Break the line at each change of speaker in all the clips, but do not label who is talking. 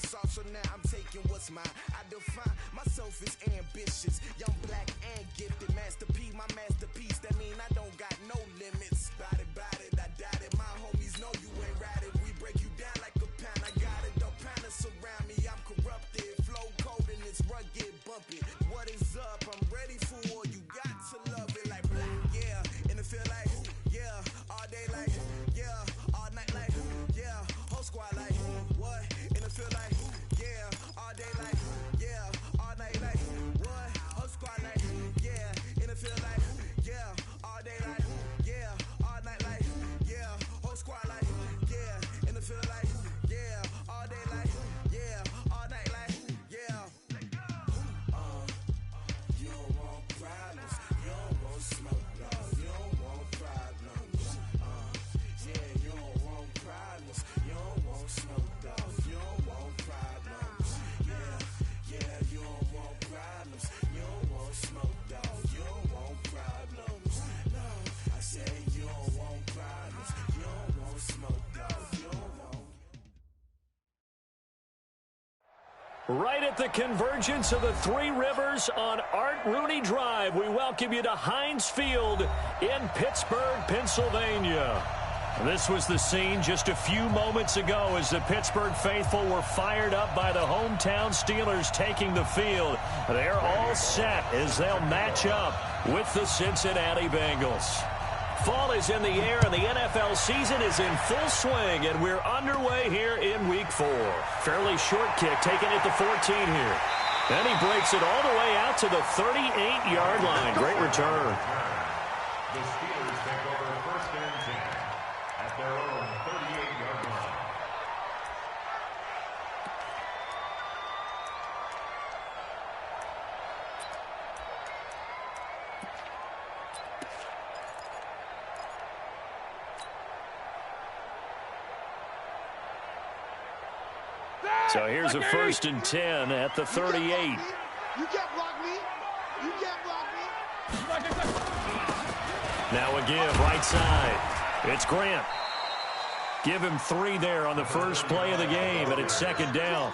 be soft, so now I'm taking what's mine. I define myself as ambitious, young, black, and gifted. Master P, my masterpiece. That mean I don't got no limits. Bout it, I doubt it. My homies know you ain't ratted. We break you down like a pound. I got it, don't pound us around me. I'm corrupted, flow cold and it's rugged, bumpy. What is up? I'm ready for war. You got to love it like black, yeah. And it feel like, yeah. All day like, yeah. All night like, yeah. Whole squad like, what? And it feel like, yeah. All day like, yeah. All night like, what? Whole squad like, yeah. And it feel like, yeah. All day like, yeah. All night like, yeah. Whole squad like, yeah. And it feel like, yeah. All day like, yeah. All night like, yeah. You don't want problems. You don't want smoke, no. You don't want problems. Yeah, you don't want problems. You don't want smoke, dog. You don't want problems. Yeah, you don't want problems. You don't want smoke, dog. You don't want problems. No, I said you don't want problems. You don't want smoke, dog. You don't want.
Right at the convergence of the Three Rivers on Art Rooney Drive, we welcome you to Heinz Field in Pittsburgh, Pennsylvania. This was the scene just a few moments ago as the Pittsburgh faithful were fired up by the hometown Steelers taking the field. They're all set as they'll match up with the Cincinnati Bengals. Fall is in the air, and the NFL season is in full swing, and we're underway here in Week 4. Fairly short kick taken at the 14 here. Then he breaks it all the way out to the 38-yard line. Great return.
The Steelers take over first and 10 at their own 38-yard line.
So here's a first and 10 at the 38.
You can't block me. You can't block me.
Now a give right side. It's Grant. Give him 3 there on the first play of the game, and it's second down.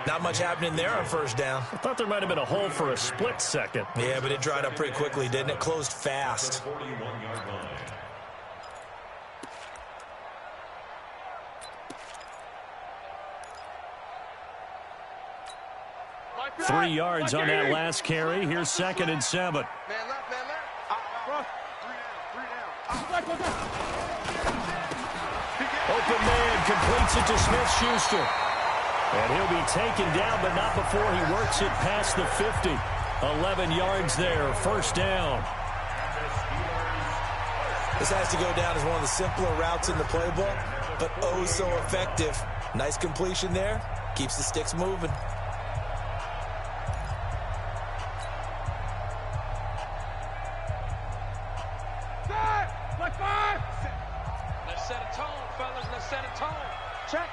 Not much happening there on first down.
I thought there might have been a hole for a split second.
Yeah, but it dried up pretty quickly, didn't it? Closed fast.
41-yard line.
3 yards on that last carry. Here's second and 7.
Man left, man left.
Open man completes it to Smith-Schuster. And he'll be taken down, but not before he works it past the 50. 11 yards there, first down.
This has to go down as one of the simpler routes in the playbook, but oh so effective. Nice completion there. Keeps the sticks moving.
Let's set a tone, fellas. Let's set a tone. Check.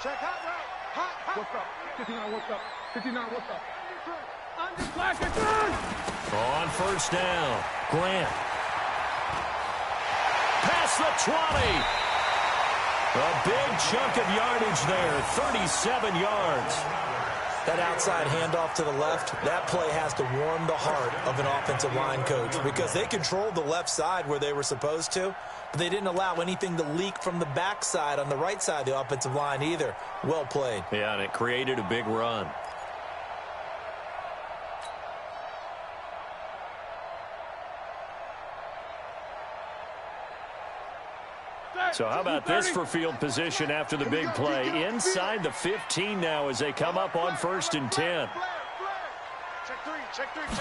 Check hot route. Hot. What's up? 59, what's up? 59, what's up? Under black and turn.
On first down, Grant. Past the 20. A big chunk of yardage there, 37 yards.
That outside handoff to the left, that play has to warm the heart of an offensive line coach because they controlled the left side where they were supposed to, but they didn't allow anything to leak from the backside on the right side of the offensive line either. Well played.
Yeah, and it created a big run. So how about this for field position after the big play? Inside the 15 now as they come up on first and 10.
Check three.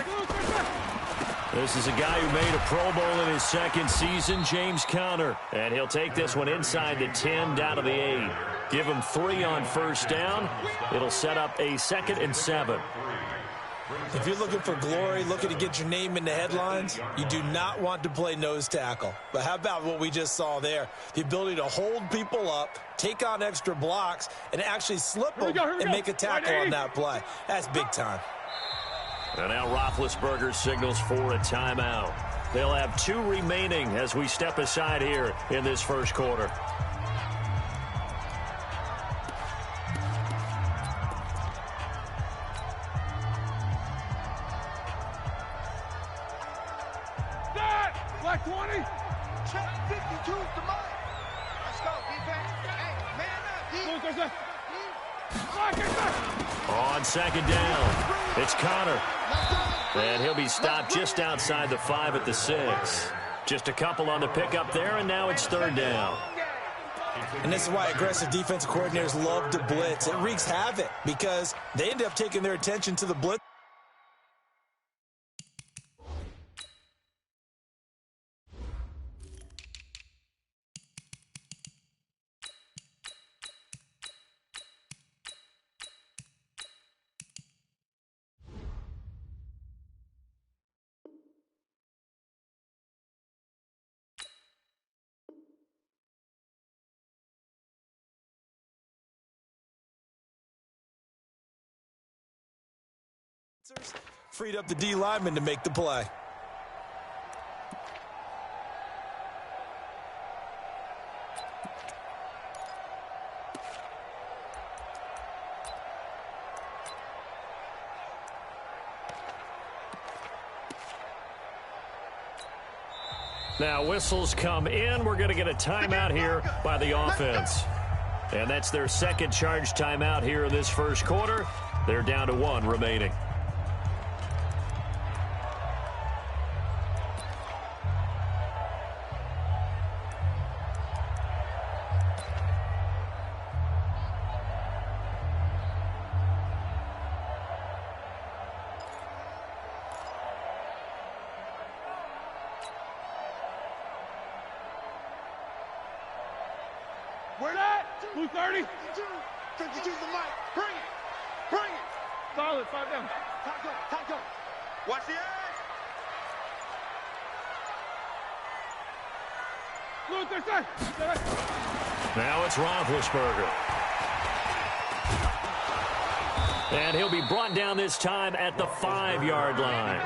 This is a guy who made a Pro Bowl in his second season, James Conner. And he'll take this one inside the 10 down to the 8. Give him 3 on first down. It'll set up a second and 7.
If you're looking for glory, looking to get your name in the headlines, you do not want to play nose tackle. But how about what we just saw there? The ability to hold people up, take on extra blocks, and actually slip them and make a tackle on that play. That's big time.
And now Roethlisberger signals for a timeout. They'll have 2 remaining as we step aside here in this first quarter.
Black 20. Check 52 to Mike. Let's go, defense. Hey, man up.
On second down, it's Connor. And he'll be stopped just outside the 5 at the 6. Just a couple on the pickup there, and now it's third down.
And this is why aggressive defensive coordinators love to blitz. It wreaks havoc because they end up taking their attention to the blitz. Freed up the D lineman to make the play.
Now whistles come in. We're going to get a timeout here by the offense. And that's their second charge timeout here in this first quarter. They're down to 1 remaining.
Where that? 230. 52 to the mic. Bring it. Bring it. Solid. 5 down. Top go. Watch the edge.
Now it's Roethlisberger. And he'll be brought down this time at the 5-yard line.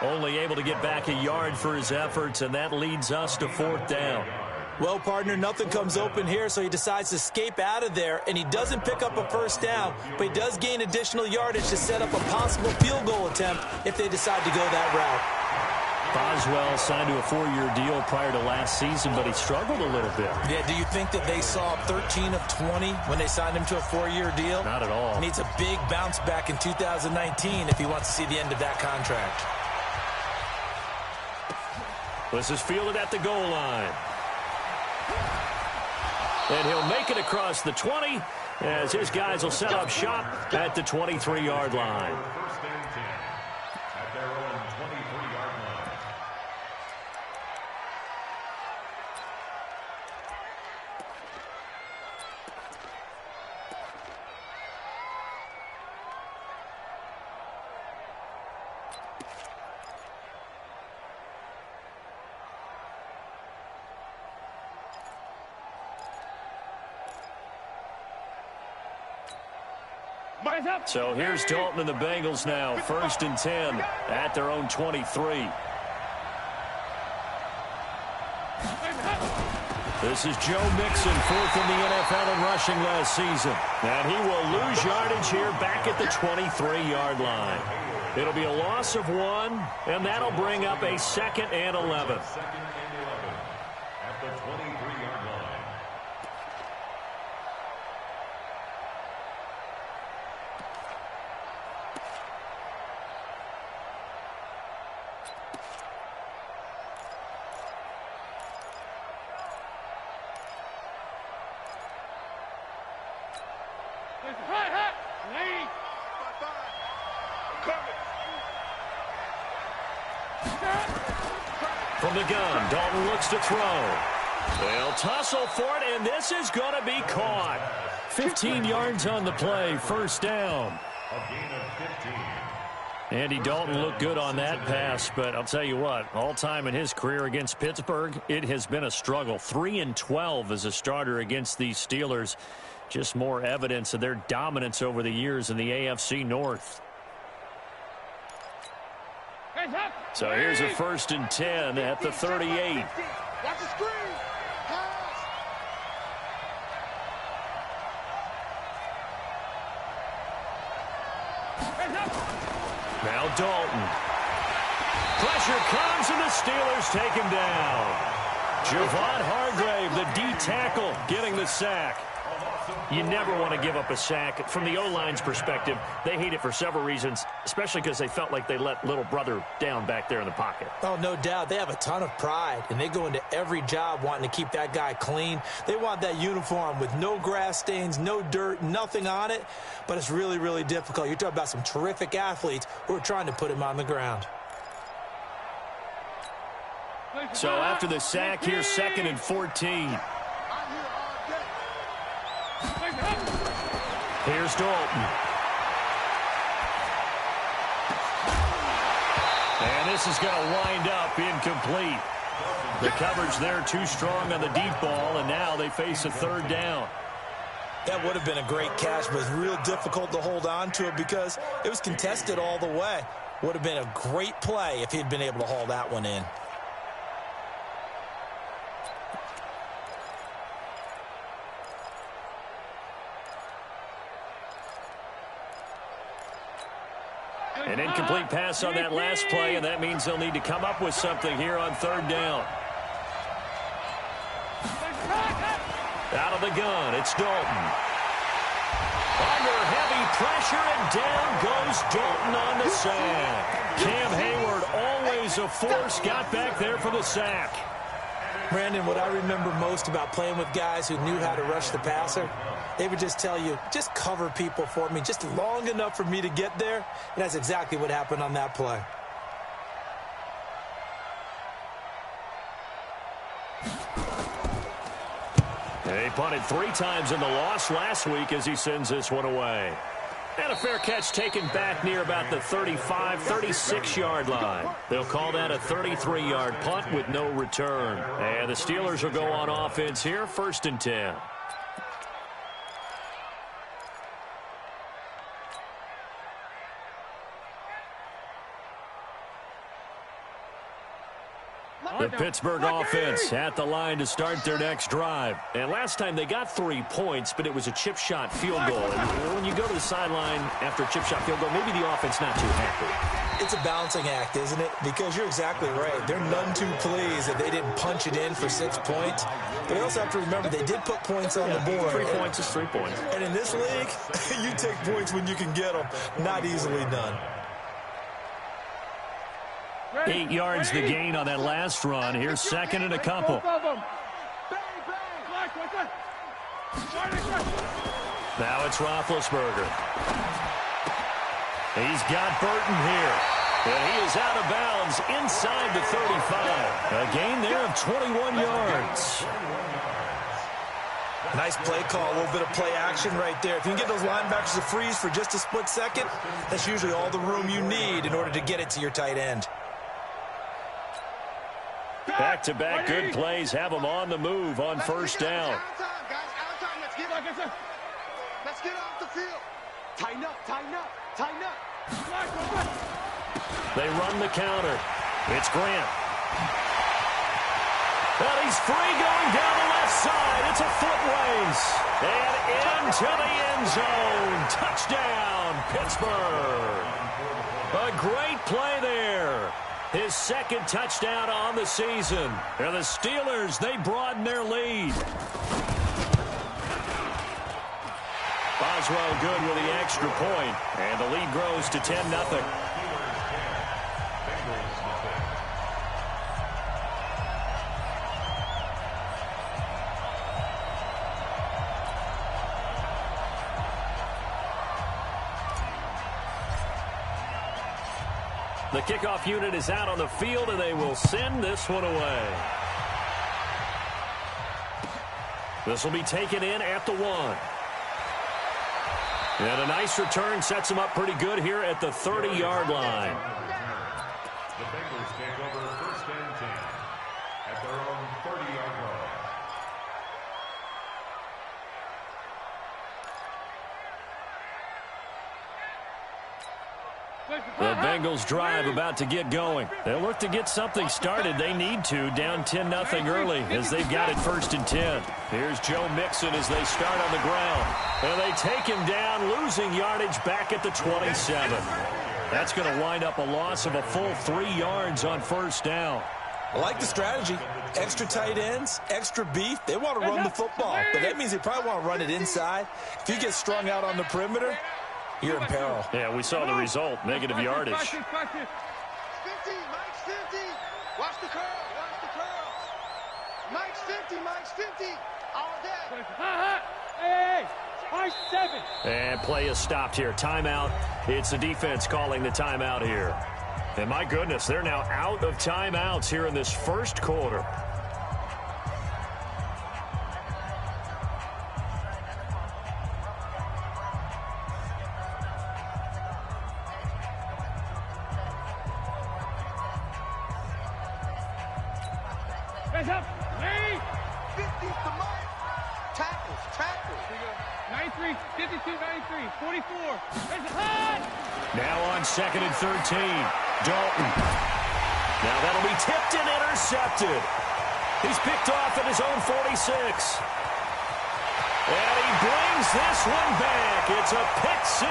Only able to get back a yard for his efforts, and that leads us to 4th down.
Well, partner, nothing comes open here, so he decides to escape out of there, and he doesn't pick up a first down, but he does gain additional yardage to set up a possible field goal attempt if they decide to go that route.
Boswell signed to a 4-year deal prior to last season, but he struggled a little bit.
Yeah, do you think that they saw 13 of 20 when they signed him to a 4-year deal?
Not at all.
He needs a big bounce back in 2019 if he wants to see the end of that contract.
This is fielded at the goal line. And he'll make it across the 20 as his guys will set up shop at the 23-yard line.
First and 10 at their own 23-yard line.
So here's Dalton and the Bengals now. 1st and 10 at their own 23. This is Joe Mixon, 4th in the NFL in rushing last season. And he will lose yardage here back at the 23-yard line. It'll be a loss of 1, and that'll bring up a 2nd and 11.
2nd and 11 at the 23-yard line.
From the gun, Dalton looks to throw. They'll tussle for it, and this is going to be caught. 15 yards on the play, 1st down.
A gain of 15.
Andy Dalton looked good on that pass, but I'll tell you what, all time in his career against Pittsburgh, it has been a struggle. 3-12 as a starter against these Steelers. Just more evidence of their dominance over the years in the AFC North. So here's a 1st and 10 at the 38.
Watch the screen.
Now Dalton. Pressure comes, and the Steelers take him down. Javon Hargrave, the D tackle, getting the sack. You never want to give up a sack. From the O-line's perspective, they hate it for several reasons, especially because they felt like they let little brother down back there in the pocket.
Oh, no doubt. They have a ton of pride, and they go into every job wanting to keep that guy clean. They want that uniform with no grass stains, no dirt, nothing on it, but it's really, really difficult. You're talking about some terrific athletes who are trying to put him on the ground.
So after the sack, here's 2nd and 14. Here's Dalton. And this is going to wind up incomplete. The coverage there too strong on the deep ball, and now they face a 3rd down.
That would have been a great catch, but it was real difficult to hold on to it because it was contested all the way. Would have been a great play if he'd been able to haul that one in.
An incomplete pass on that last play, and that means they'll need to come up with something here on 3rd down. Out of the gun, it's Dalton. Under heavy pressure, and down goes Dalton on the sack. Cam Hayward, always a force, got back there for the sack.
Brandon, what I remember most about playing with guys who knew how to rush the passer, they would just tell you, just cover people for me, just long enough for me to get there. And that's exactly what happened on that play.
He punted 3 times in the loss last week as he sends this one away. And a fair catch taken back near about the 35, 36-yard line. They'll call that a 33-yard punt with no return. And the Steelers will go on offense here, 1st and 10. The Pittsburgh offense at the line to start their next drive. And last time they got 3 points, but it was a chip shot field goal. And when you go to the sideline after a chip shot field goal, maybe the offense not too happy.
It's a balancing act, isn't it? Because you're exactly right. They're none too pleased that they didn't punch it in for 6 points. But they also have to remember they did put points on the board.
3 points is 3 points.
And in this league, you take points when you can get them. Not easily done.
8 yards the gain on that last run. Here's 2nd and a couple. Now it's Roethlisberger. He's got Burton here. And he is out of bounds inside the 35. A gain there of 21 yards.
Nice play call, a little bit of play action right there. If you can get those linebackers to freeze for just a split second, that's usually all the room you need in order to get it to your tight end.
Back-to-back good plays have them on the move on 1st down.
Let's get off the field. Tighten up, tighten up, tighten up.
They run the counter. It's Grant. And he's free going down the left side. It's a foot race. And into the end zone. Touchdown, Pittsburgh. A great play there. His 2nd touchdown on the season. And the Steelers, they broaden their lead. Boswell good with the extra point. And the lead grows to 10-0. The kickoff unit is out on the field, and they will send this one away. This will be taken in at the 1. And a nice return sets them up pretty good here at the 30-yard line.
The Bengals take over 1st and 10 at their own 30-yard line.
The Bengals drive about to get going. They'll look to get something started. They need to, down 10-0 early as they've got it 1st and 10. Here's Joe Mixon as they start on the ground. And they take him down, losing yardage back at the 27. That's going to wind up a loss of a full 3 yards on first down.
I like the strategy. Extra tight ends, extra beef. They want to run the football, but that means they probably want to run it inside. If you get strung out on the perimeter, you're in peril.
Yeah, we saw the result, negative yardage.
50, Mike's 50. Watch the curl, Mike's 50, all day. Hey, Mike's 7.
And play is stopped here. Timeout. It's the defense calling the timeout here. And my goodness, they're now out of timeouts here in this first quarter.
Hands up, Lee! 50's the mark. Tackles. 93, 52, 93, 44. Hands up, high!
Now on 2nd and 13. Dalton. Now that'll be tipped and intercepted. He's picked off at his own 46. And he brings this one back. It's a pick 6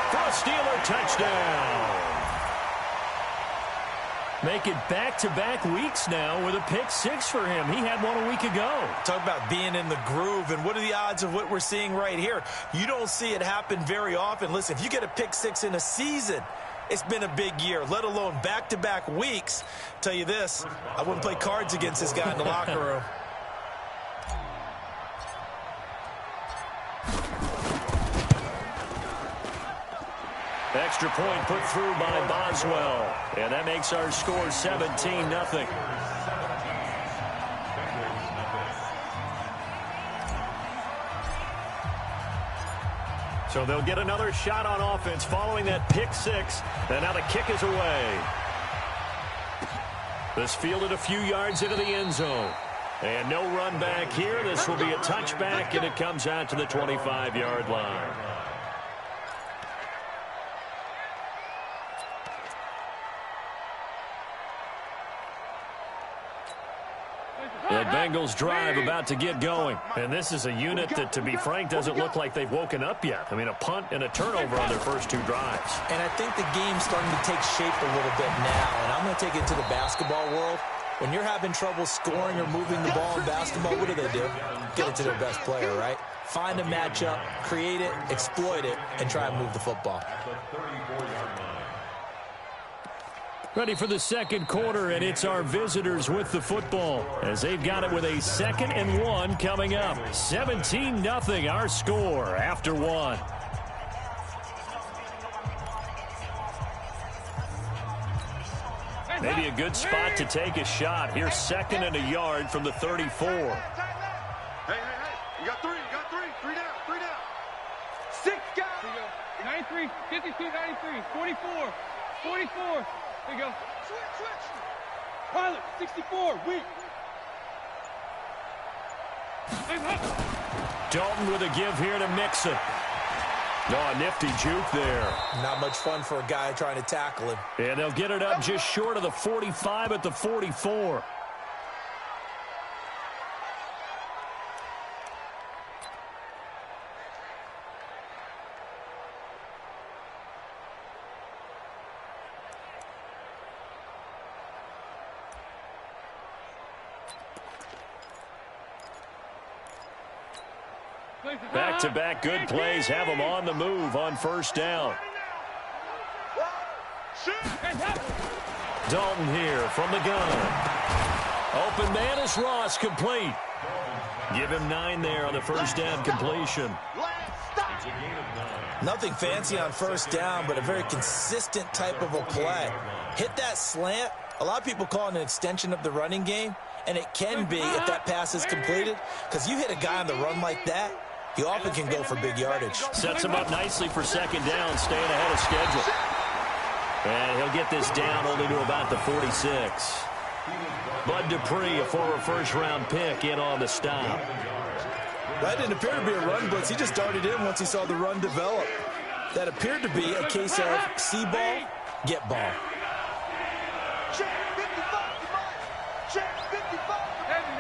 for a Steeler touchdown. Make it back-to-back weeks now with a pick 6 for him. He had one a week ago.
Talk about being in the groove, and what are the odds of what we're seeing right here? You don't see it happen very often. Listen, if you get a pick 6 in a season, it's been a big year, let alone back-to-back weeks. Tell you this, I wouldn't play cards against this guy in the locker room.
Extra point put through by Boswell. And that makes our score 17-0. So they'll get another shot on offense following that pick 6. And now the kick is away. This fielded a few yards into the end zone. And no run back here. This will be a touchback, and it comes out to the 25-yard line. The Bengals drive about to get going. And this is a unit that, to be frank, doesn't look like they've woken up yet. I mean, a punt and a turnover on their first 2 drives.
And I think the game's starting to take shape a little bit now. And I'm going to take it to the basketball world. When you're having trouble scoring or moving the ball in basketball, what do? Get it to their best player, right? Find a matchup, create it, exploit it, and try and move the football.
Ready for the second quarter, and it's our visitors with the football as they've got it with a 2nd and 1 coming up. 17-0 our score after 1. Maybe a good spot to take a shot. Here's 2nd and a yard from the 34.
Hey, you got 3 down. 6 guys. 93, 52, 93, 44. There you go. Switch. Pilot, 64, weak.
Dalton with a give here to Mixon. Oh, a nifty juke there.
Not much fun for a guy trying to tackle him.
And they'll get it up just short of the 45 at the 44. Back-to-back good plays have them on the move on first down. Dalton here from the gun. Open man is Ross, complete. Give him 9 there on the first down completion.
Nothing fancy on first down, but a very consistent type of a play. Hit that slant. A lot of people call it an extension of the running game, and it can be if that pass is completed, because you hit a guy on the run like that, he often can go for big yardage.
Sets him up nicely for second down, staying ahead of schedule. And he'll get this down only to about the 46. Bud Dupree, a former first-round pick, in on the stop.
That didn't appear to be a run blitz. He just darted in once he saw the run develop. That appeared to be a case of see ball, get ball.
Check 55 to Mike. Check 55. Heavy.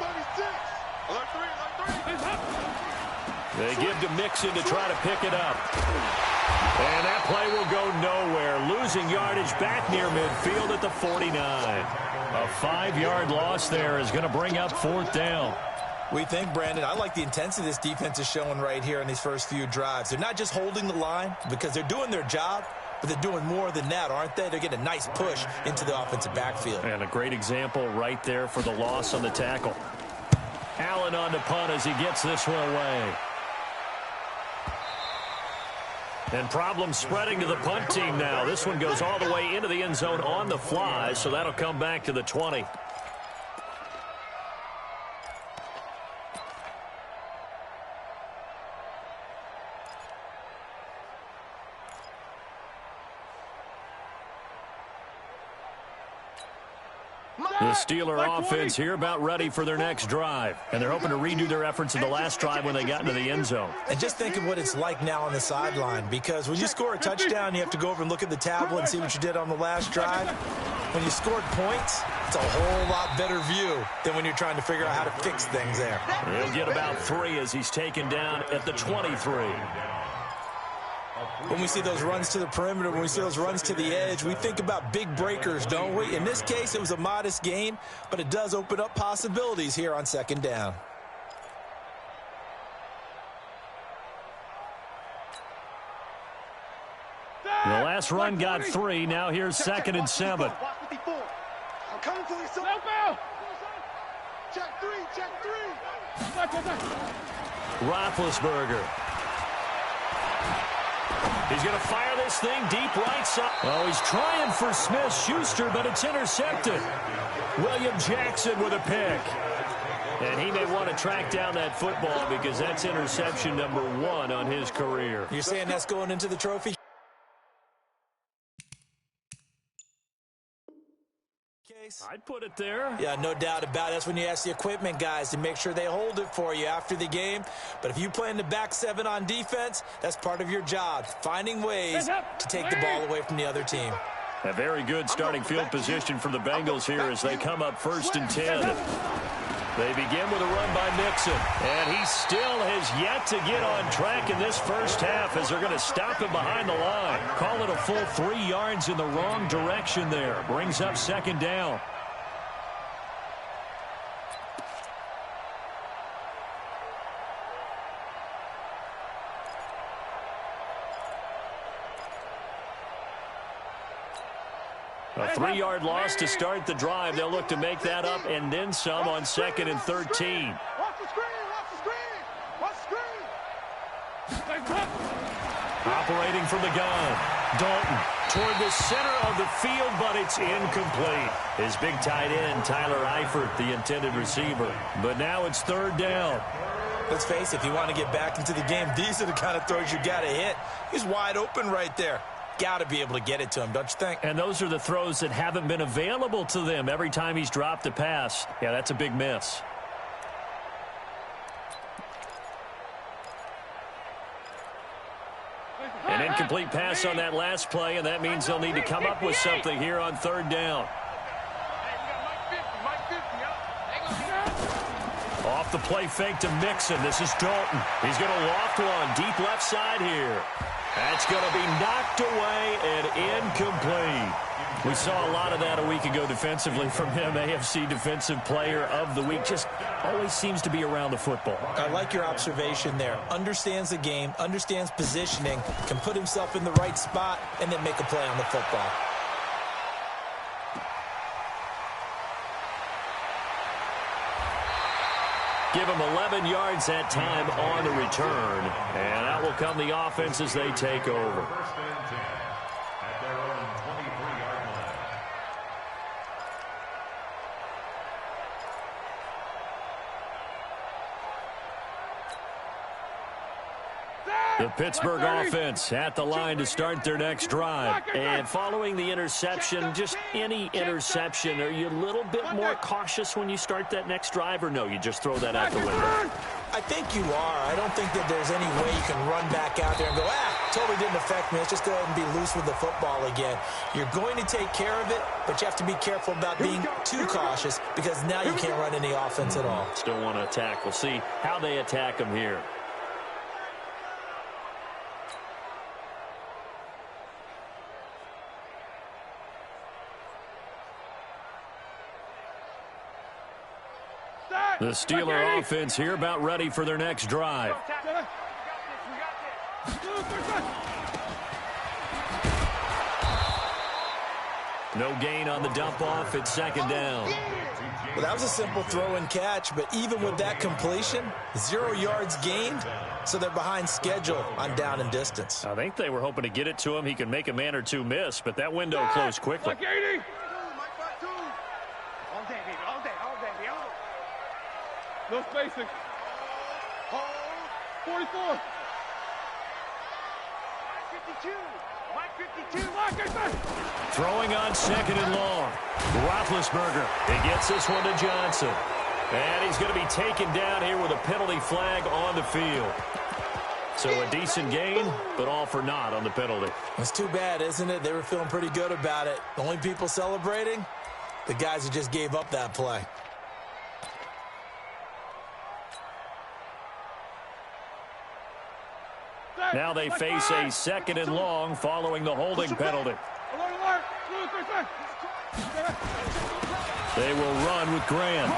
36. Alert 3.
They give to Mixon to try to pick it up. And that play will go nowhere. Losing yardage back near midfield at the 49. A 5-yard loss there is going to bring up 4th down.
We think, Brandon, I like the intensity this defense is showing right here in these first few drives. They're not just holding the line because they're doing their job, but they're doing more than that, aren't they? They're getting a nice push into the offensive backfield.
And a great example right there for the loss on the tackle. Allen on the punt as he gets this one away. And problems spreading to the punt team now. This one goes all the way into the end zone on the fly, so that'll come back to the 20. The Steeler offense here about ready for their next drive. And they're hoping to redo their efforts in the last drive when they got into the end zone.
And just think of what it's like now on the sideline, because when you score a touchdown, you have to go over and look at the tablet and see what you did on the last drive. When you scored points, it's a whole lot better view than when you're trying to figure out how to fix things there.
He'll get about 3 as he's taken down at the 23.
When we see those runs to the perimeter, when we see those runs to the edge, we think about big breakers, don't we? In this case, it was a modest gain, but it does open up possibilities here on 2nd down.
The last run got 3. Now here's 2nd and 7.
I'm coming to you, son. Check 3, check 3.
Roethlisberger. He's going to fire this thing deep right side. Oh, he's trying for Smith-Schuster, but it's intercepted. William Jackson with a pick. And he may want to track down that football because that's interception number 1 on his career.
You're saying that's going into the trophy case?
I'd put it there.
Yeah, no doubt about it. That's when you ask the equipment guys to make sure they hold it for you after the game. But if you play in the back 7 on defense, that's part of your job, finding ways to take the ball away from the other team.
A very good starting field position for the Bengals here as they come up 1st and 10. They begin with a run by Mixon. And he still has yet to get on track in this first half as they're going to stop him behind the line. Call it a full 3 yards in the wrong direction there. Brings up 2nd down. A 3-yard loss to start the drive. They'll look to make that up and then some on 2nd and 13.
Watch the screen, watch the screen, watch the screen.
Operating from the gun. Dalton toward the center of the field, but it's incomplete. His big tight end, Tyler Eifert, the intended receiver. But now it's 3rd down.
Let's face it, if you want to get back into the game, these are the kind of throws you got to hit. He's wide open right there. Got to be able to get it to him, don't you think?
And those are the throws that haven't been available to them every time he's dropped a pass. Yeah, that's a big miss. An incomplete pass on that last play, and that means they'll need to come up with something here on 3rd down. Off the play fake to Mixon. This is Dalton. He's going to loft one deep left side here. That's going to be knocked away and incomplete. We saw a lot of that a week ago defensively from him. AFC Defensive Player of the Week. Just always seems to be around the football.
I like your observation there. Understands the game, understands positioning, can put himself in the right spot, and then make a play on the football.
Give them 11 yards that time on the return. And out will come the offense as they take over.
1st and 10 at their own 23-yard line.
The Pittsburgh offense at the line to start their next drive. And following the interception, just any interception, are you a little bit more cautious when you start that next drive, or no, you just throw that out the window?
I think you are. I don't think that there's any way you can run back out there and go, totally didn't affect me. Let's just go ahead and be loose with the football again. You're going to take care of it, but you have to be careful about being too cautious because now you can't run any offense at all.
Still want to attack. We'll see how they attack them here. The Steeler offense here about ready for their next drive. No gain on the dump off. It's second down.
Well, that was a simple throw and catch, but even with that completion, 0 yards gained, so they're behind schedule on down and distance.
I think they were hoping to get it to him. He could make a man or two miss, but that window closed quickly.
No spacing. 44. 52.
Throwing on second and long. Roethlisberger. He gets this one to Johnson. And he's going to be taken down here with a penalty flag on the field. So a decent gain, but all for naught on the penalty.
It's too bad, isn't it? They were feeling pretty good about it. The only people celebrating, the guys who just gave up that play.
Now they face a second and long following the holding penalty. They will run with Graham.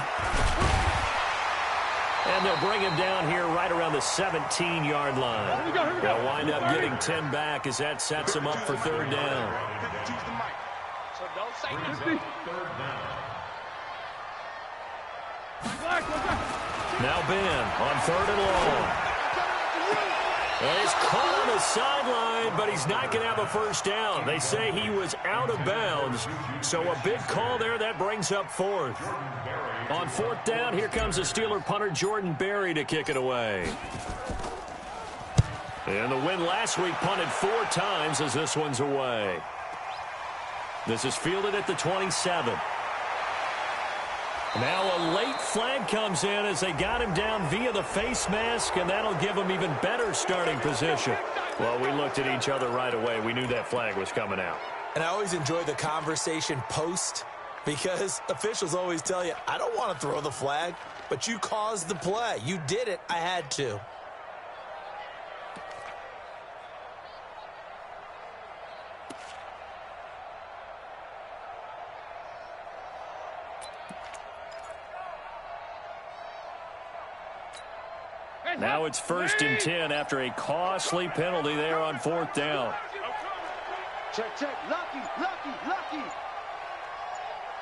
And they'll bring him down here right around the 17-yard line. They'll wind up getting 10 back as that sets them up for third down. Now Ben on third and long. Well, he's caught on the sideline, but he's not going to have a first down. They say he was out of bounds, so a big call there. That brings up fourth. On fourth down, here comes the Steeler punter Jordan Berry to kick it away. And the win last week punted 4 times as this one's away. This is fielded at the 27. Now a late flag comes in as they got him down via the face mask, and that'll give him even better starting position. Well, we looked at each other right away. We knew that flag was coming out.
And I always enjoy the conversation post because officials always tell you, I don't want to throw the flag, but you caused the play. You did it. I had to.
Now it's 1st and 10 after a costly penalty there on fourth down.
Check. Lucky.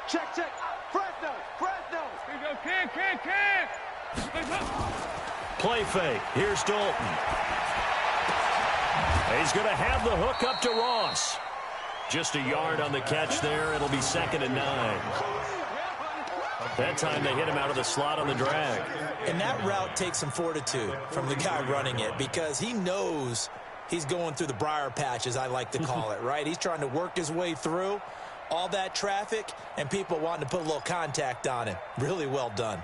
Check. Fresno. Here you go. Can.
Play fake. Here's Dalton. He's going to have the hook up to Ross. Just a yard on the catch there. It'll be 2nd and 9. That time they hit him out of the slot on the drag.
And that route takes some fortitude from the guy running it because he knows he's going through the briar patch, as I like to call it, right? He's trying to work his way through all that traffic and people wanting to put a little contact on him. Really well done.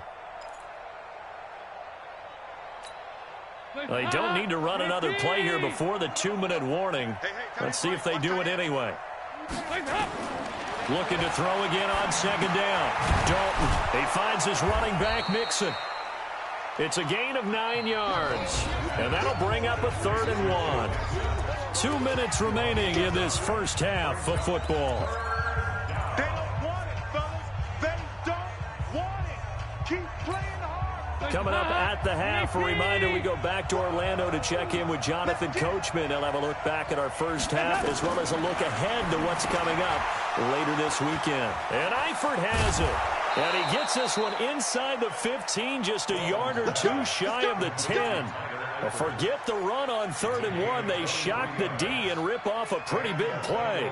They don't need to run another play here before the 2-minute warning. Let's see if they do it anyway. Looking to throw again on 2nd down. Dalton, he finds his running back, Mixon. It's a gain of 9 yards, and that'll bring up a 3rd and 1. 2 minutes remaining in this first half of football.
They don't want it, fellas. They don't want it. Keep playing hard.
Coming up at the half, a reminder, we go back to Orlando to check in with Jonathan Coachman. He'll have a look back at our first half as well as a look ahead to what's coming up later this weekend. And Eifert has it. And he gets this one inside the 15, just a yard or 2 shy of the 10. Forget the run on 3rd and 1. They shock the D and rip off a pretty big play.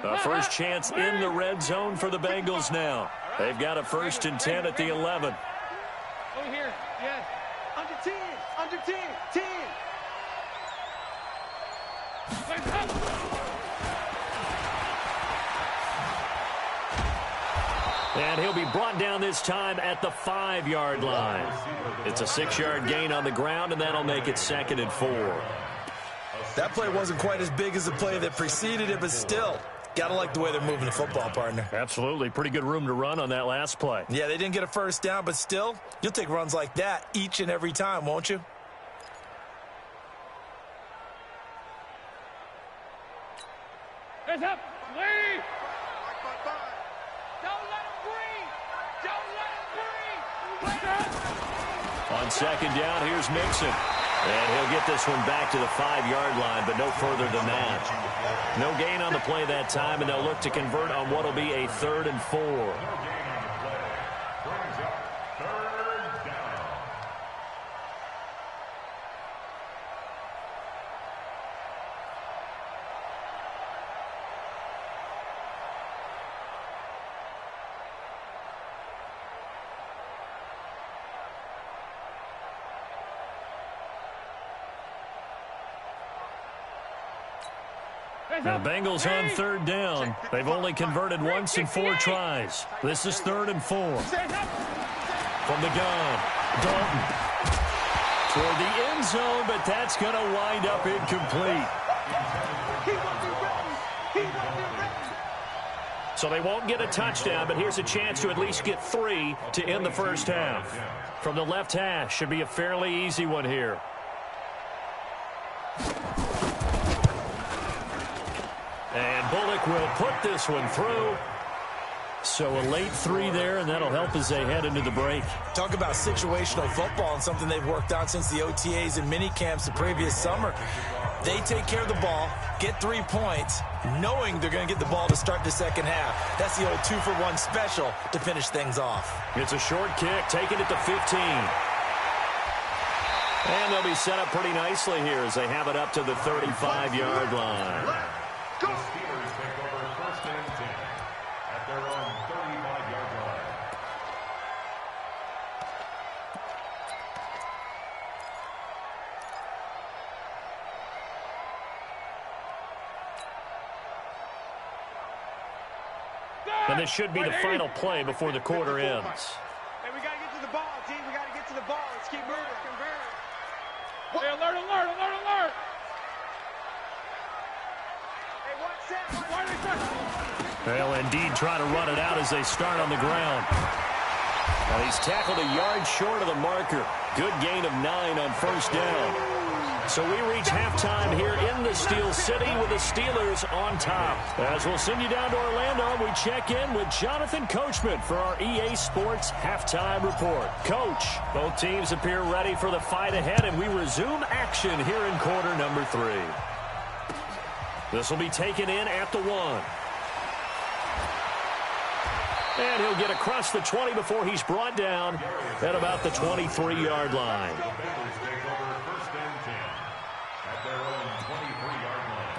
A first chance in the red zone for the Bengals now. They've got a 1st and 10 at the 11.
Over here, yes. Under 10.
And he'll be brought down this time at the 5-yard line. It's a 6-yard gain on the ground, and that'll make it 2nd and 4.
That play wasn't quite as big as the play that preceded it, but still, Gotta like the way they're moving the football, partner.
Absolutely. Pretty good room to run on that last play.
Yeah, they didn't get a first down, but still, you'll take runs like that each and every time, won't you?
Hands up. Lead. Don't let him breathe. Don't let him breathe.
On second down, here's Mixon. And he'll get this one back to the 5-yard line, but no further than that. No gain on the play that time, and they'll look to convert on what will be a 3rd and 4. The Bengals on 3rd down. They've only converted once in 4 tries. This is 3rd and 4. From the gun, Dalton. Toward the end zone, but that's going to wind up incomplete. So they won't get a touchdown, but here's a chance to at least get 3 to end the first half. From the left hash, should be a fairly easy one here. And Bullock will put this one through. So a late 3 there, and that'll help as they head into the break.
Talk about situational football and something they've worked on since the OTAs and mini camps the previous summer. They take care of the ball, get 3 points, knowing they're going to get the ball to start the second half. That's the old 2-for-1 special to finish things off. It's a short kick, taking it to 15.
And they'll be set up pretty nicely here as they have it up to the 35-yard line.
The Steelers take over 1st and 10 at their own 35-yard line.
And this should be the final play before the quarter ends.
Hey, we got to get to the ball, team. We got to get to the ball. Let's keep moving. Hey, alert, alert, alert, alert.
They'll indeed try to run it out as they start on the ground. And he's tackled a yard short of the marker. Good gain of 9 on 1st down. So we reach halftime here in the Steel City with the Steelers on top. As we'll send you down to Orlando, we check in with Jonathan Coachman for our EA Sports Halftime Report. Coach, both teams appear ready for the fight ahead, and we resume action here in quarter number 3. This will be taken in at the 1. And he'll get across the 20 before he's brought down at about the 23-yard line.
The Bengals take over 1st and 10 at their own 23-yard line.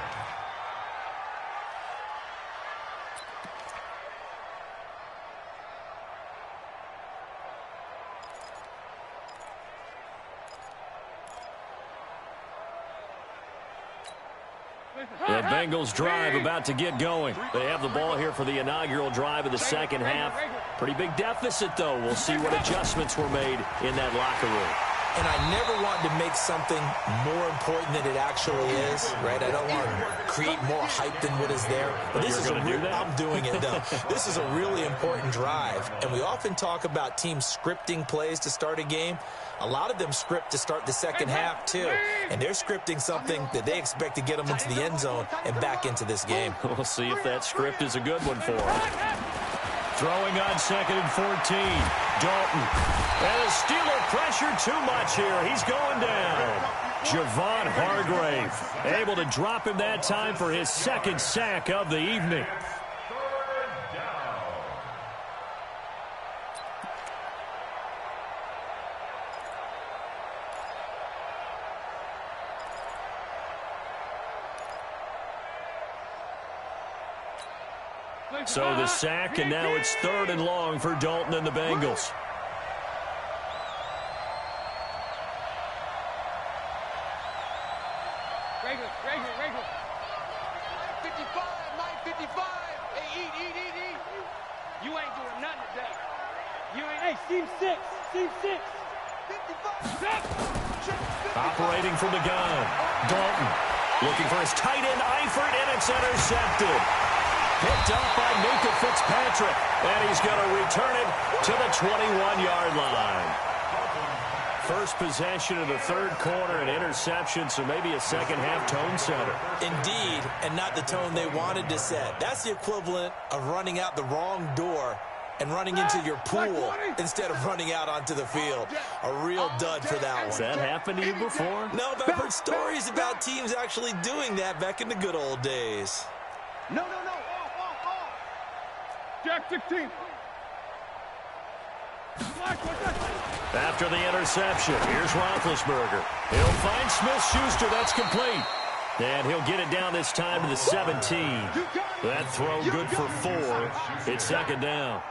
The Bengals drive about to get going. They have the ball here for the inaugural drive of the second half. Pretty big deficit, though. We'll see what adjustments were made in that locker room.
And I never want to make something more important than it actually is, right? I don't want to create more hype than what is there. But this is a real, I'm doing it, though. This is a really important drive. And we often talk about teams scripting plays to start a game. A lot of them script to start the second half, too. And they're scripting something that they expect to get them into the end zone and back into this game.
We'll see if that script is a good one for them. Throwing on 2nd and 14. Dalton. And the Steeler pressure too much here. He's going down. Javon Hargrave able to drop him that time for his 2nd sack of the evening. So the sack, and now it's 3rd and long for Dalton and the Bengals.
Regular. 955. Hey, eat. You ain't doing nothing today. You ain't. Hey, Steve 6. 55.
Operating from the gun. Dalton looking for his tight end, Eifert, and it's intercepted. Picked up by Minka Fitzpatrick. And he's going to return it to the 21-yard line. First possession of the third quarter, an interception, so maybe a second-half tone setter.
Indeed, and not the tone they wanted to set. That's the equivalent of running out the wrong door and running into your pool instead of running out onto the field. A real dud for that one.
Has that happened to you before?
No, but I've heard stories about teams actually doing that back in the good old days.
No. Off. Jack 16.
After the interception, here's Roethlisberger. He'll find Smith-Schuster. That's complete. And he'll get it down this time to the 17. That throw good for 4. It's second down.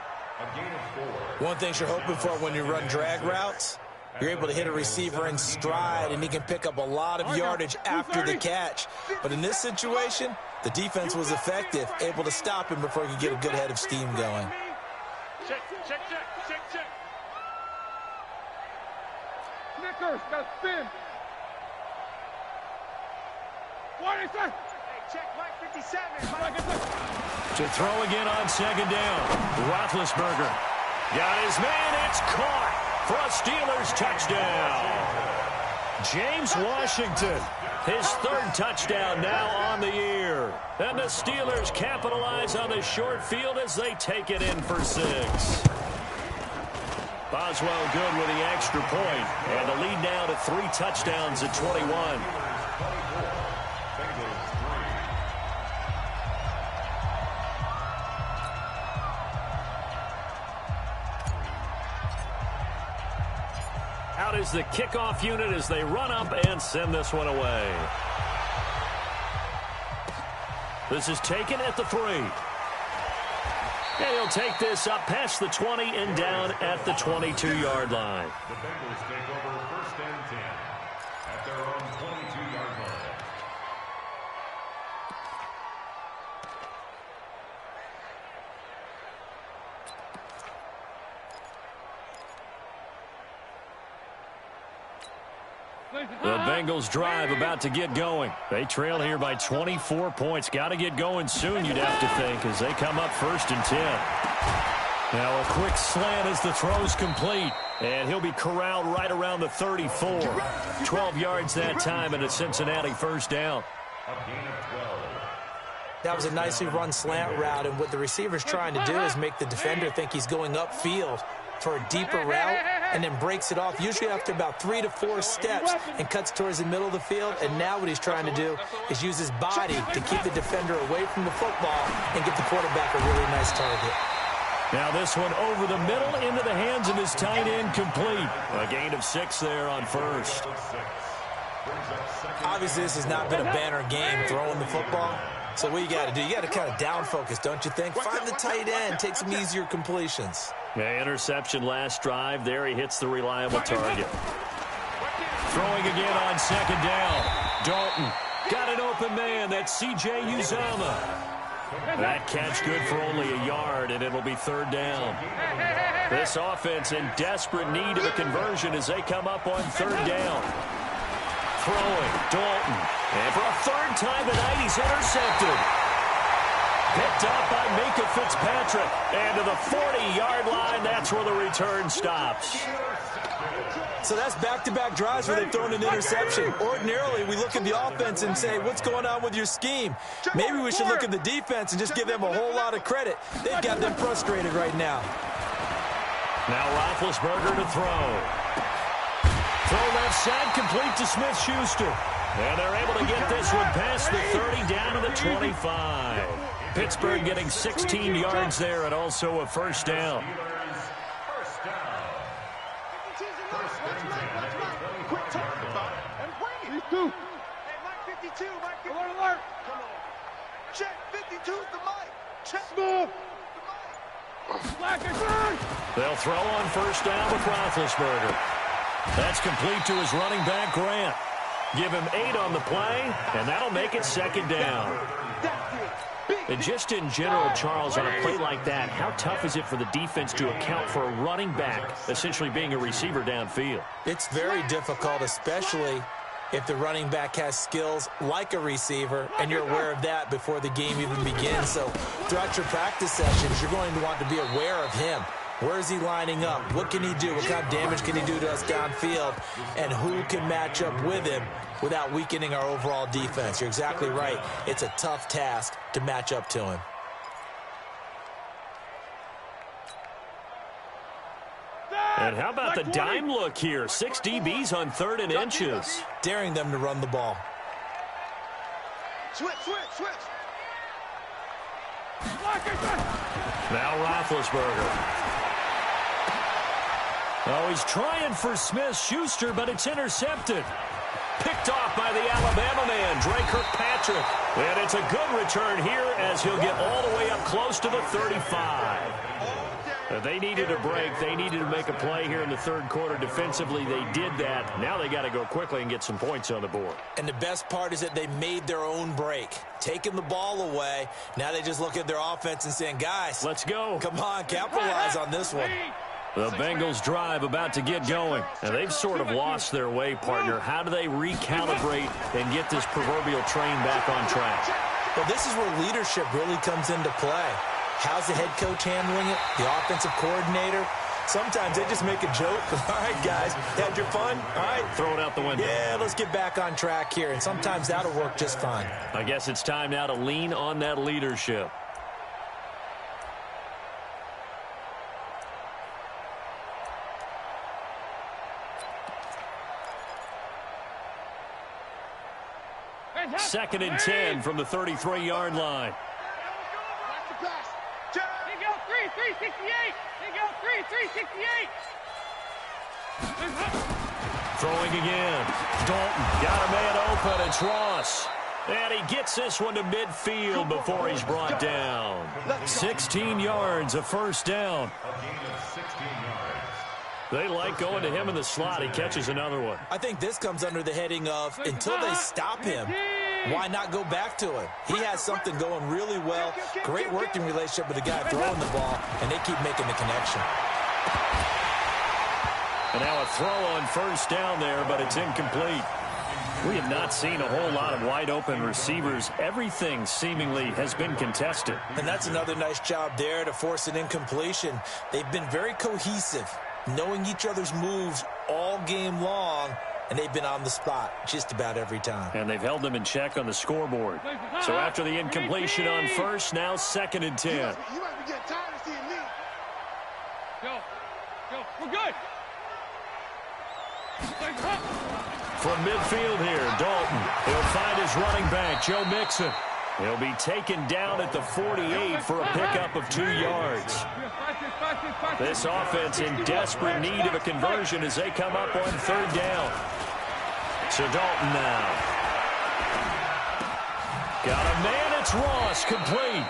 One thing you're hoping for when you run drag routes, you're able to hit a receiver in stride, and he can pick up a lot of yardage after the catch. But in this situation, the defense was effective, able to stop him before he could get a good head of steam going.
Check. Snickers, got spin. What is that? Hey, check Mike 57.
To throw again on second down. Roethlisberger got his man. It's caught for a Steelers touchdown. James Washington, his third touchdown now on the year. And the Steelers capitalize on the short field as they take it in for 6. Boswell good with the extra point. And the lead now to 3 touchdowns at 21. Out is the kickoff unit as they run up and send this one away. This is taken at the 3. And he'll take this up past the 20 and down at the 22-yard line.
The Bengals take over first and 10 at their own 22-yard line.
The Bengals drive about to get going. They trail here by 24 points. Got to get going soon, you'd have to think, as they come up first and 10. Now a quick slant as the throw's complete. And he'll be corralled right around the 34. 12 yards that time and a Cincinnati first down.
A gain of 12.
That was a nicely run slant route, and what the receiver's trying to do is make the defender think he's going upfield for a deeper route, and then breaks it off, usually after about 3 to 4 steps, and cuts towards the middle of the field. And now what he's trying to do is use his body to keep the defender away from the football and get the quarterback a really nice target.
Now this one over the middle into the hands of his tight end, complete. A gain of 6 there on first.
Obviously, this has not been a banner game throwing the football. So what you got to do, you got to kind of down focus, don't you think? Find the tight end, take some easier completions.
Yeah, interception last drive. There he hits the reliable target. Throwing again on second down. Dalton got an open man. That's C.J. Uzomah. That catch good for only a yard, and it'll be third down. This offense in desperate need of a conversion as they come up on third down. Throwing, Dalton. And for a third time tonight, he's intercepted. Picked up by Minka Fitzpatrick. And to the 40-yard line, that's where the return stops.
So that's back-to-back drives where they've thrown an interception. Ordinarily, we look at the offense and say, what's going on with your scheme? Maybe we should look at the defense and just give them a whole lot of credit. They've got them frustrated right now.
Now Roethlisberger to throw. Throw left side, complete to Smith-Schuster. And they're able to get this one past the 30 down to the 25. Pittsburgh getting 16 yards there and also a first down.
Hey, Mike 52, Mike 52. Alert. Come on. Check 52's the mic. Check. Move.
They'll throw on first down with Roethlisberger. That's complete to his running back, Grant. Give him 8 on the play, and that'll make it second down. And just in general, Charles, on a play like that, how tough is it for the defense to account for a running back essentially being a receiver downfield?
It's very difficult, especially if the running back has skills like a receiver, and you're aware of that before the game even begins. So throughout your practice sessions, you're going to want to be aware of him. Where is he lining up? What can he do? What kind of damage can he do to us downfield? And who can match up with him without weakening our overall defense? You're exactly right. It's a tough task to match up to him.
And how about the dime look here? 6 DBs on 3rd and inches.
Daring them to run the ball.
Switch.
Now Roethlisberger. Oh, he's trying for Smith-Schuster, but it's intercepted. Picked off by the Alabama man, Dre Kirkpatrick. And it's a good return here as he'll get all the way up close to the 35. They needed a break. They needed to make a play here in the 3rd quarter. Defensively, they did that. Now they got to go quickly and get some points on the board.
And the best part is that they made their own break. Taking the ball away. Now they just look at their offense and saying, guys,
let's go.
Come on, capitalize on this one.
The Bengals drive about to get going. And they've sort of lost their way, partner. How do they recalibrate and get this proverbial train back on track?
Well, this is where leadership really comes into play. How's the head coach handling it? The offensive coordinator? Sometimes they just make a joke. All right, guys, had your fun? All right.
Throw it out the window.
Yeah, let's get back on track here. And sometimes that'll work just fine.
I guess it's time now to lean on that leadership. Second and 10 from the 33-yard line.
They go 368. They go 368.
Throwing again. Dalton got a man open. It's Ross. And he gets this one to midfield before he's brought down. 16 yards, a first down. They like going to him in the slot. He catches another one.
I think this comes under the heading of until they stop him, why not go back to him? He has something going really well. Great working relationship with the guy throwing the ball, and they keep making the connection.
And now a throw on first down there, but it's incomplete. We have not seen a whole lot of wide-open receivers. Everything seemingly has been contested.
And that's another nice job there to force an incompletion. They've been very cohesive, knowing each other's moves all game long, and they've been on the spot just about every time.
And they've held them in check on the scoreboard. So after the incompletion on first, now 2nd and 10.
You might be getting tired of seeing me. Go, we're good.
From midfield here, Dalton. He'll find his running back, Joe Mixon. He'll be taken down at the 48 for a pickup of 2 yards. This offense in desperate need of a conversion as they come up on 3rd down. So Dalton now. Got a man, it's Ross, complete.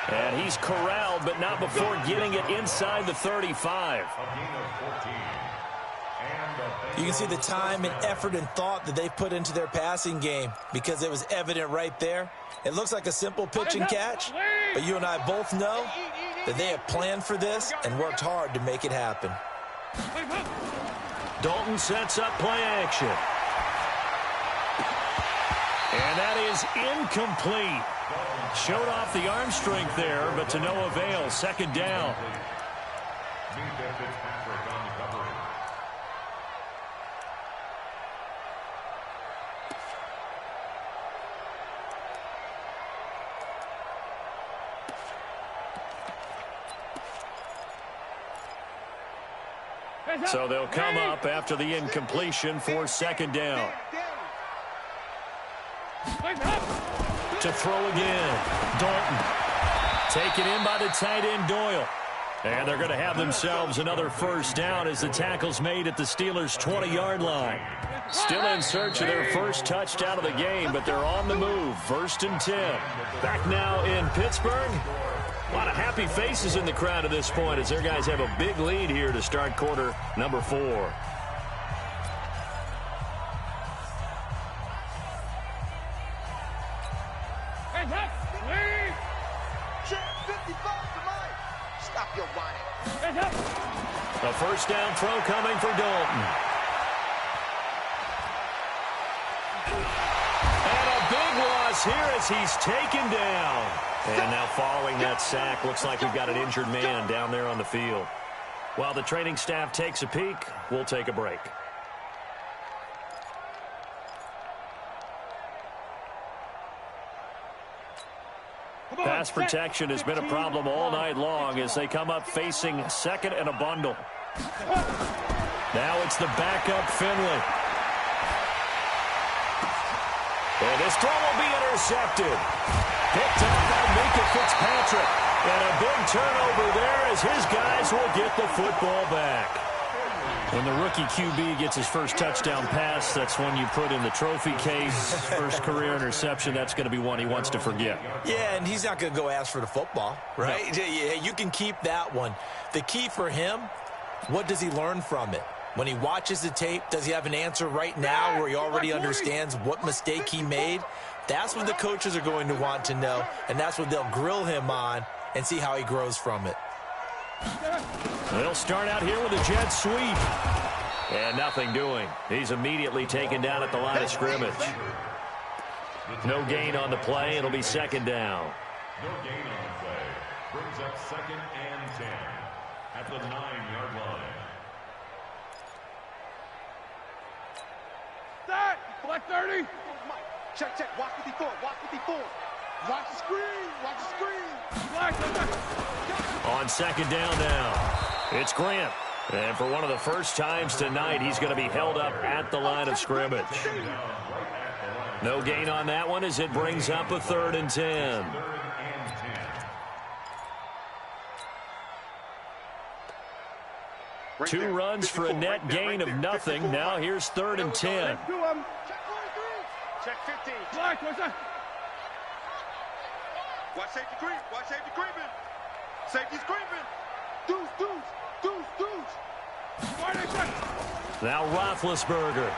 And he's corralled, but not before getting it inside the 35.
You can see the time and effort and thought that they've put into their passing game because it was evident right there. It looks like a simple pitch and catch, but you and I both know that they have planned for this and worked hard to make it happen.
Dalton sets up play action. And that is incomplete. Showed off the arm strength there, but to no avail. 2nd down. So they'll come up after the incompletion for 2nd down. To throw again. Dalton. Taken in by the tight end Doyle. And they're going to have themselves another first down as the tackle's made at the Steelers' 20-yard line. Still in search of their first touchdown of the game, but they're on the move. 1st and 10. Back now in Pittsburgh. A lot of happy faces in the crowd at this point as their guys have a big lead here to start quarter number 4.
Stop your whining.
A first down throw coming for Dalton. is here as he's taken down. And now following that sack, looks like we've got an injured man down there on the field. While the training staff takes a peek, we'll take a break. Pass protection has been a problem all night long as they come up facing second and a bundle. Now it's the backup Finley. And this throw will be intercepted. Picked up by Minka Fitzpatrick. And a big turnover there as his guys will get the football back. When the rookie QB gets his first touchdown pass, that's one you put in the trophy case. First career interception, that's going to be one he wants to forget.
Yeah, and he's not going to go ask for the football, right? No. Yeah, you can keep that one. The key for him, what does he learn from it? When he watches the tape, does he have an answer right now where he already understands what mistake he made? That's what the coaches are going to want to know, and that's what they'll grill him on and see how he grows from it.
They'll start out here with a jet sweep. And nothing doing. He's immediately taken down at the line of scrimmage. No gain on the play. It'll be second down.
No gain on the play. Brings up second and 10 at the 9-yard line.
Start! Black 30! Check, check. Watch 54. Watch 54. Watch the screen. Watch the screen. Black.
On second down now, it's Grant. And for one of the first times tonight, he's going to be held up at the line of scrimmage. No gain on that one as it brings up a 3rd and 10. Two runs for a net gain of nothing. Now here's 3rd and 10.
Check 15. Black, what's that? Watch safety creep. Watch safety creeping. Safety's creeping. Deuce, deuce, deuce, deuce.
Now Roethlisberger.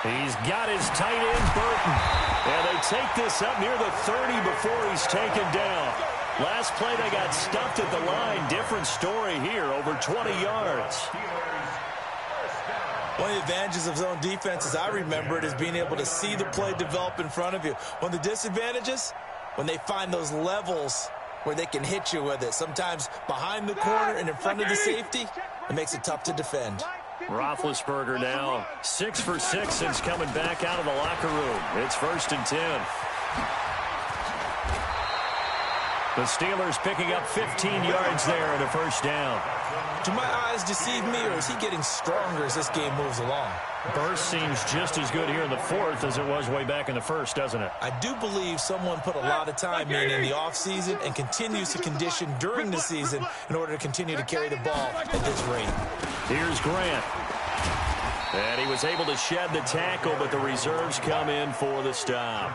He's got his tight end, Burton. And they take this up near the 30 before he's taken down. Last play, they got stuffed at the line. Different story here, over 20 yards.
One of the advantages of zone defense, as I remember it, is being able to see the play develop in front of you. One of the disadvantages, when they find those levels where they can hit you with it. Sometimes behind the corner and in front of the safety, it makes it tough to defend.
Roethlisberger now 6 for 6 since coming back out of the locker room. It's 1st and 10. The Steelers picking up 15 yards there and a first down.
Do my eyes deceive me, or is he getting stronger as this game moves along?
Burst seems just as good here in the 4th as it was way back in the 1st, doesn't it?
I do believe someone put a lot of time in the offseason and continues to condition during the season in order to continue to carry the ball at this rate.
Here's Grant. And he was able to shed the tackle, but the reserves come in for the stop.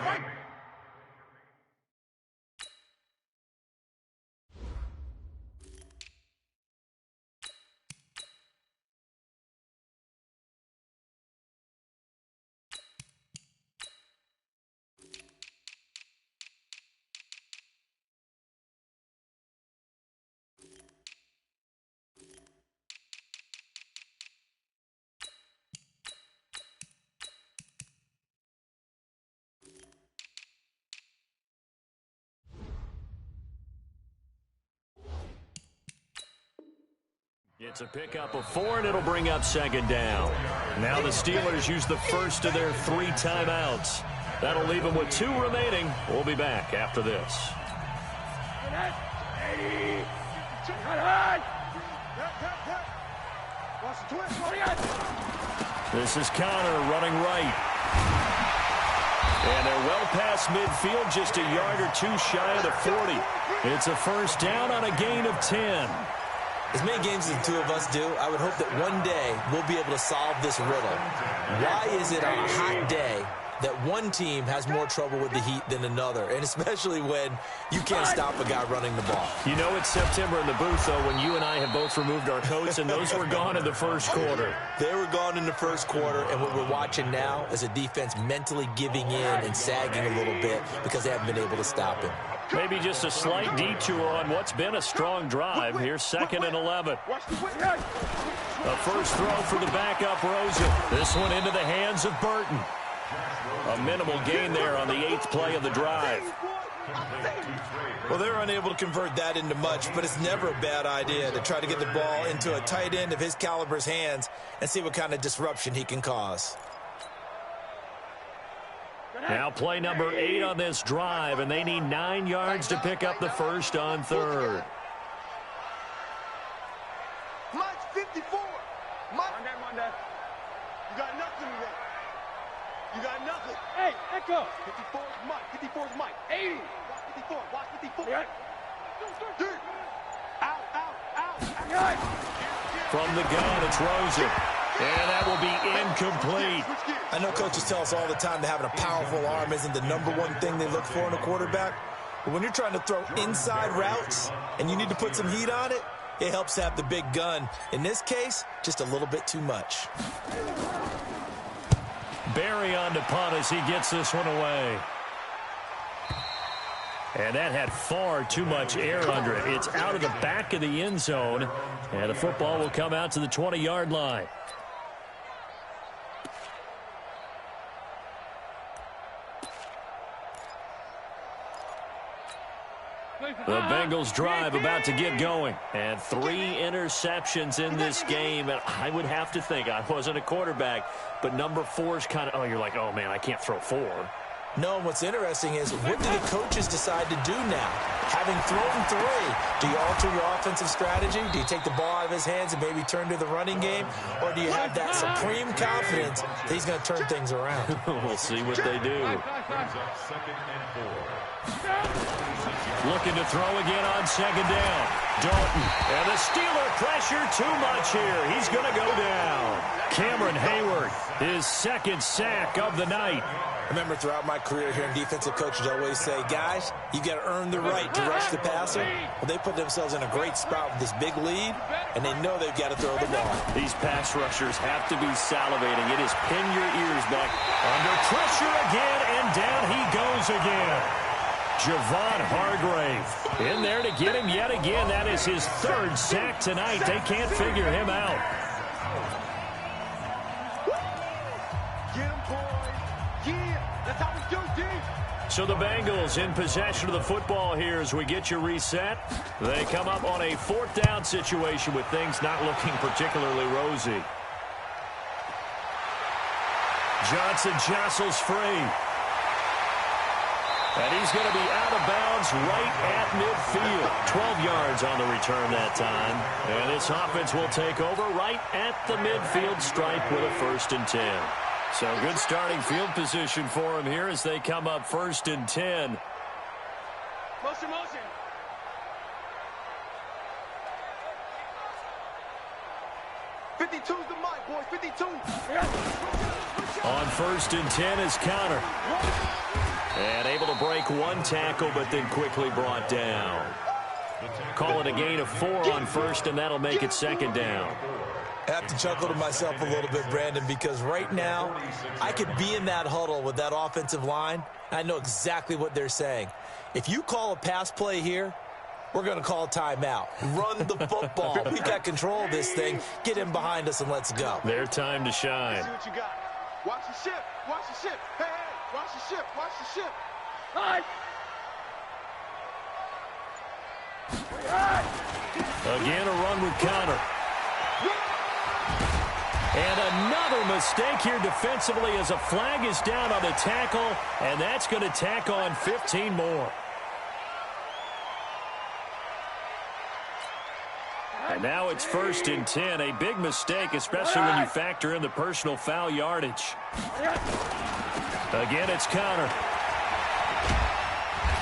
It's a pickup of 4, and it'll bring up second down. Now the Steelers use the first of their 3 timeouts. That'll leave them with 2 remaining. We'll be back after this. This is Connor running right. And they're well past midfield, just a yard or 2 shy of the 40. It's a first down on a gain of 10.
As many games as the 2 of us do, I would hope that one day we'll be able to solve this riddle. Why is it on a hot day that one team has more trouble with the heat than another, and especially when you can't stop a guy running the ball?
You know it's September in the booth, though, when you and I have both removed our coats, and those were gone in the first quarter.
They were gone in the first quarter, and what we're watching now is a defense mentally giving in and sagging a little bit because they haven't been able to stop him.
Maybe just a slight detour on what's been a strong drive. Here's 2nd and 11. A first throw for the backup Rosen. This one into the hands of Burton. A minimal gain there on the 8th play of the drive.
Well, they're unable to convert that into much, but it's never a bad idea to try to get the ball into a tight end of his caliber's hands and see what kind of disruption he can cause.
Now play number 8 on this drive, and they need 9 yards to pick up the first on 3rd.
Mike 54. Monday. You got nothing today. You got nothing. Hey, echo. 54 is Mike. 54 is Mike. 80. Watch 54. Watch 54. Yeah. Out.
From the gun, it's Rosen. And that will be incomplete.
I know coaches tell us all the time that having a powerful arm isn't the #1 thing they look for in a quarterback. But when you're trying to throw inside routes and you need to put some heat on it, it helps to have the big gun. In this case, just a little bit too much.
Barry on to punt as he gets this one away. And that had far too much air under it. It's out of the back of the end zone. And the football will come out to the 20-yard line. The Bengals drive about to get going. And 3 interceptions in this game. And I would have to think, I wasn't a quarterback, but number 4 is kind of, you're like, oh, man, I can't throw 4.
No, what's interesting is, what do the coaches decide to do now? Having thrown 3, do you alter your offensive strategy? Do you take the ball out of his hands and maybe turn to the running game? Or do you have that supreme confidence that he's going to turn things around?
We'll see what they do. Looking to throw again on 2nd down. Dalton. And the Steeler pressure too much here. He's going to go down. Cameron Hayward, his 2nd sack of the night.
I remember throughout my career hearing defensive coaches always say, guys, you got to earn the right to rush the passer. Well, they put themselves in a great spot with this big lead, and they know they've got to throw the ball.
These pass rushers have to be salivating. It is pin your ears back. Under pressure again, and down he goes again. Javon Hargrave in there to get him yet again. That is his 3rd sack tonight. They can't figure him out. So the Bengals in possession of the football here as we get you reset. They come up on a 4th down situation with things not looking particularly rosy. Johnson jostles free. And he's going to be out of bounds right at midfield. 12 yards on the return that time. And this offense will take over right at the midfield stripe with a 1st and 10. So good starting field position for him here as they come up 1st and 10.
Motion. "52's the mic, boys. 52.
On 1st and 10 is Connor. And able to break 1 tackle, but then quickly brought down. Call it a gain of 4 on 1st, and that'll make it 2nd down.
I have to chuckle to myself a little bit, Brandon, because right now I could be in that huddle with that offensive line. I know exactly what they're saying. If you call a pass play here, we're going to call a timeout. Run the football. We've got control of this thing. Get him behind us and let's go.
Their time to shine.
See what you got. Watch the ship. Watch the ship. Hey, watch the ship. Watch the ship. Hi.
Again, a run with Connor. And another mistake here defensively as a flag is down on the tackle, and that's going to tack on 15 more. And now it's 1st and 10. A big mistake, especially when you factor in the personal foul yardage. Again, it's Connor.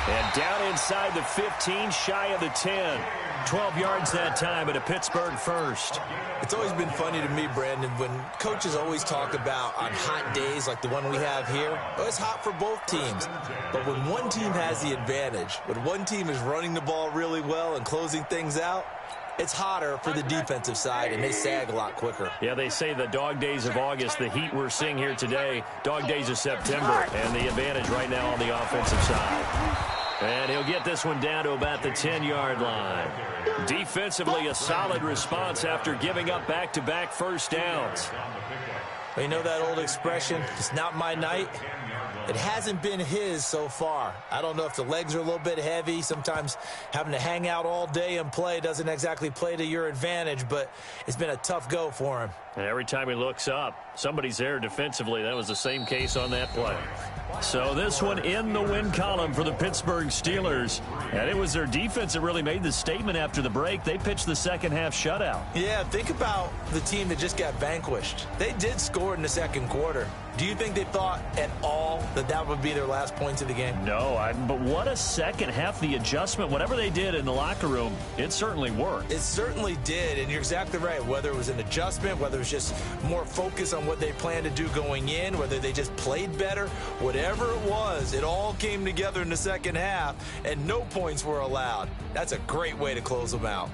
And down inside the 15, shy of the 10. 12 yards that time at a Pittsburgh 1st.
It's always been funny to me, Brandon, when coaches always talk about on hot days like the one we have here, it's hot for both teams. But when one team has the advantage, when one team is running the ball really well and closing things out, it's hotter for the defensive side, and they sag a lot quicker.
Yeah, they say the dog days of August, the heat we're seeing here today, dog days of September, and the advantage right now on the offensive side. And he'll get this one down to about the 10-yard line. Defensively, a solid response after giving up back-to-back 1st downs.
You know that old expression, it's not my night? It hasn't been his so far. I don't know if the legs are a little bit heavy. Sometimes having to hang out all day and play doesn't exactly play to your advantage, but it's been a tough go for him.
And every time he looks up, somebody's there defensively. That was the same case on that play. So this one in the win column for the Pittsburgh Steelers. And it was their defense that really made the statement after the break. They pitched the second half shutout.
Yeah, think about the team that just got vanquished. They did score in the second quarter. Do you think they thought at all that that would be their last points of the game?
No, but what a second half. The adjustment, whatever they did in the locker room, it certainly worked.
It certainly did, and you're exactly right. Whether it was an adjustment, whether it was just more focus on what they planned to do going in, whether they just played better, whatever it was, it all came together in the second half, and no points were allowed. That's a great way to close them out.